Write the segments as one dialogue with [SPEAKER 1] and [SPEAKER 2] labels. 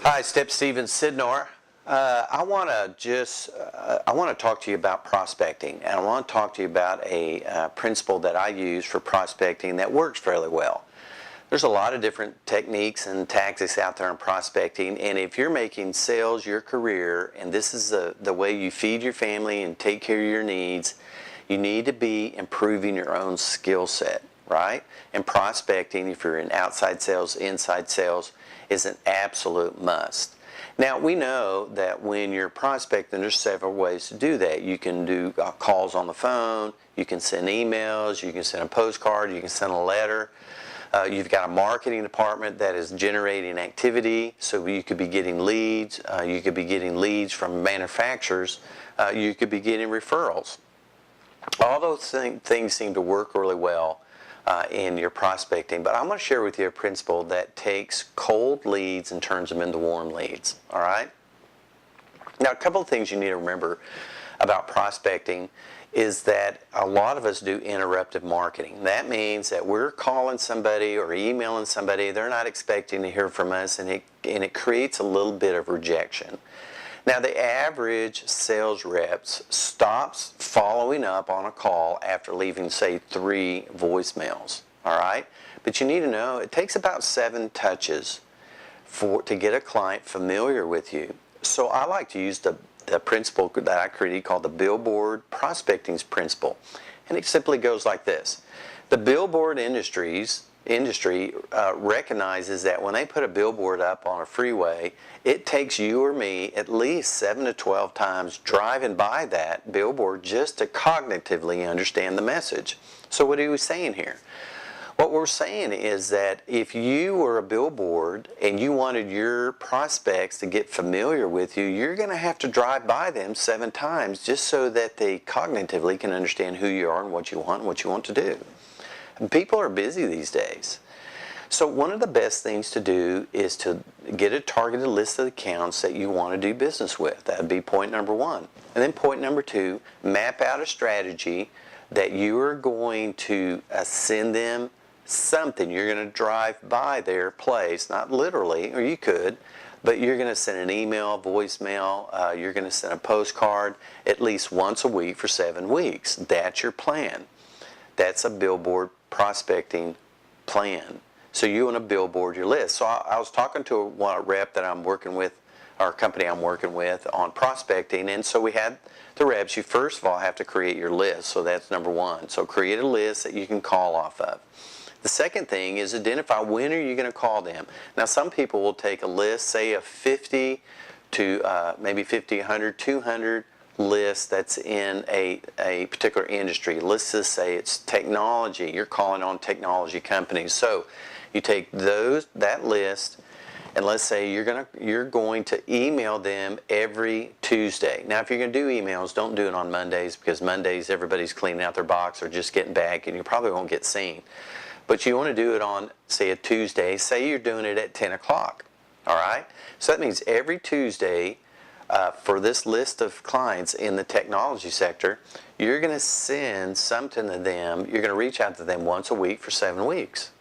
[SPEAKER 1] Hi, Stepp Sydnor. I want to talk to you about prospecting, and I want to talk to you about a principle that I use for prospecting that works fairly well. There's a lot of different techniques and tactics out there in prospecting, and if you're making sales your career, and this is the way you feed your family and take care of your needs, you need to be improving your own skill set, right? And prospecting, if you're in outside sales, inside sales, is an absolute must. Now, we know that when you're prospecting, there's several ways to do that. You can do calls on the phone, you can send emails, you can send a postcard, you can send a letter. You've got a marketing department that is generating activity, so you could be getting leads. You could be getting leads from manufacturers. You could be getting referrals. All those things seem to work really well in your prospecting, but I'm going to share with you a principle that takes cold leads and turns them into warm leads. All right? Now, a couple of things you need to remember about prospecting is that a lot of us do interruptive marketing. That means that we're calling somebody or emailing somebody, they're not expecting to hear from us, and it creates a little bit of rejection. Now, the average sales reps stops following up on a call after leaving, say, 3 voicemails, all right? But you need to know it takes about 7 touches to get a client familiar with you. So I like to use the principle that I created called the billboard prospecting principle. And it simply goes like this. The billboard industry recognizes that when they put a billboard up on a freeway, it takes you or me at least 7 to 12 times driving by that billboard just to cognitively understand the message. So what are we saying here? What we're saying is that if you were a billboard and you wanted your prospects to get familiar with you, you're going to have to drive by them 7 times just so that they cognitively can understand who you are and what you want to do. And people are busy these days. So one of the best things to do is to get a targeted list of accounts that you want to do business with. That would be point number 1. And then point number 2, map out a strategy that you are going to send them something. You're going to drive by their place, not literally, or you could, but you're going to send an email, voicemail, you're going to send a postcard at least once a week for 7 weeks. That's your plan. That's a billboard prospecting plan. So you want to billboard your list. So I was talking to a rep that I'm working with, our company I'm working with on prospecting, and so we had the reps. You first of all have to create your list, so that's number 1. So create a list that you can call off of. The second thing is identify when are you going to call them. Now, some people will take a list, say of 50 to maybe 50, 100, 200 lists that's in a particular industry. Let's just say it's technology. You're calling on technology companies. So you take that list, and let's say you're going to email them every Tuesday. Now, if you're going to do emails, don't do it on Mondays, because Mondays everybody's cleaning out their box or just getting back, and you probably won't get seen. But you want to do it on, say, a Tuesday. Say you're doing it at 10 o'clock, all right? So that means every Tuesday, for this list of clients in the technology sector, you're going to send something to them. You're going to reach out to them once a week for 7 weeks.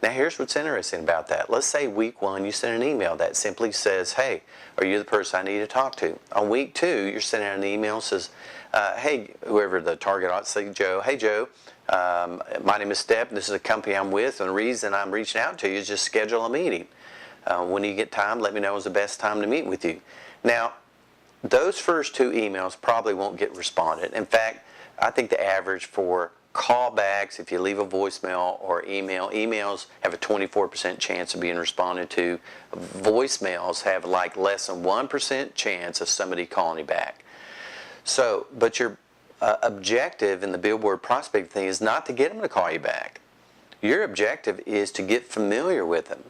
[SPEAKER 1] Now, here's what's interesting about that. Let's say week 1, you send an email that simply says, hey, are you the person I need to talk to? On week 2, you're sending out an email that says, hey, whoever the target ought to say, Joe, hey, Joe, my name is Stepp. This is a company I'm with, and the reason I'm reaching out to you is just schedule a meeting. When you get time, let me know when's the best time to meet with you. Now, those first 2 emails probably won't get responded. In fact, I think the average for callbacks, if you leave a voicemail or emails have a 24% chance of being responded to. Voicemails have like less than 1% chance of somebody calling you back. So, but your objective in the billboard prospect thing is not to get them to call you back. Your objective is to get familiar with them.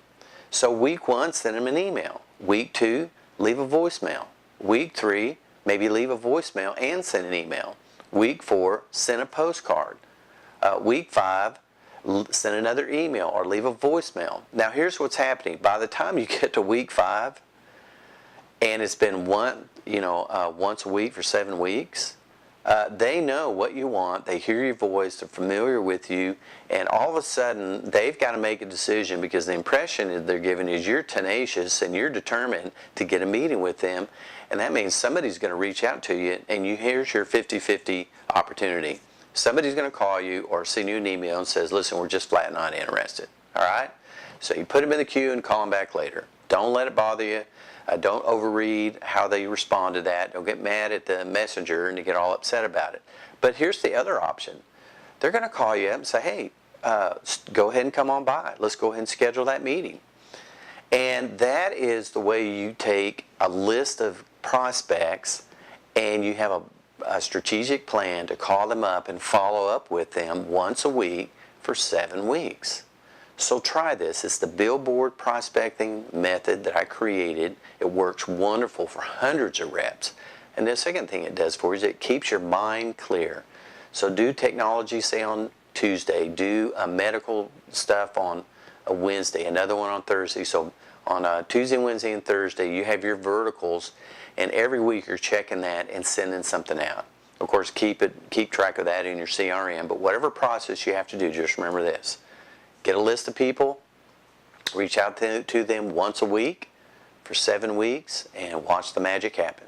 [SPEAKER 1] So week 1, send them an email. Week 2, leave a voicemail. Week 3, maybe leave a voicemail and send an email. Week 4, send a postcard. Week 5, send another email or leave a voicemail. Now, here's what's happening. By the time you get to week 5, and it's been once a week for 7 weeks, They know what you want, they hear your voice, they're familiar with you, and all of a sudden they've got to make a decision because the impression that they're giving is you're tenacious and you're determined to get a meeting with them, and that means somebody's going to reach out to you, and here's your 50-50 opportunity. Somebody's going to call you or send you an email and says, listen, we're just flat not interested. All right? So you put them in the queue and call them back later. Don't let it bother you. Don't overread how they respond to that. Don't get mad at the messenger and you get all upset about it. But here's the other option. They're going to call you up and say, hey, go ahead and come on by. Let's go ahead and schedule that meeting. And that is the way you take a list of prospects and you have a strategic plan to call them up and follow up with them once a week for 7 weeks. So try this. It's the billboard prospecting method that I created. It works wonderful for hundreds of reps. And the second thing it does for you is it keeps your mind clear. So do technology, say on Tuesday. Do medical stuff on a Wednesday, another one on Thursday. So on Tuesday, Wednesday, and Thursday, you have your verticals, and every week you're checking that and sending something out. Of course, keep track of that in your CRM, but whatever process you have to do, just remember this. Get a list of people, reach out to them once a week for 7 weeks, and watch the magic happen.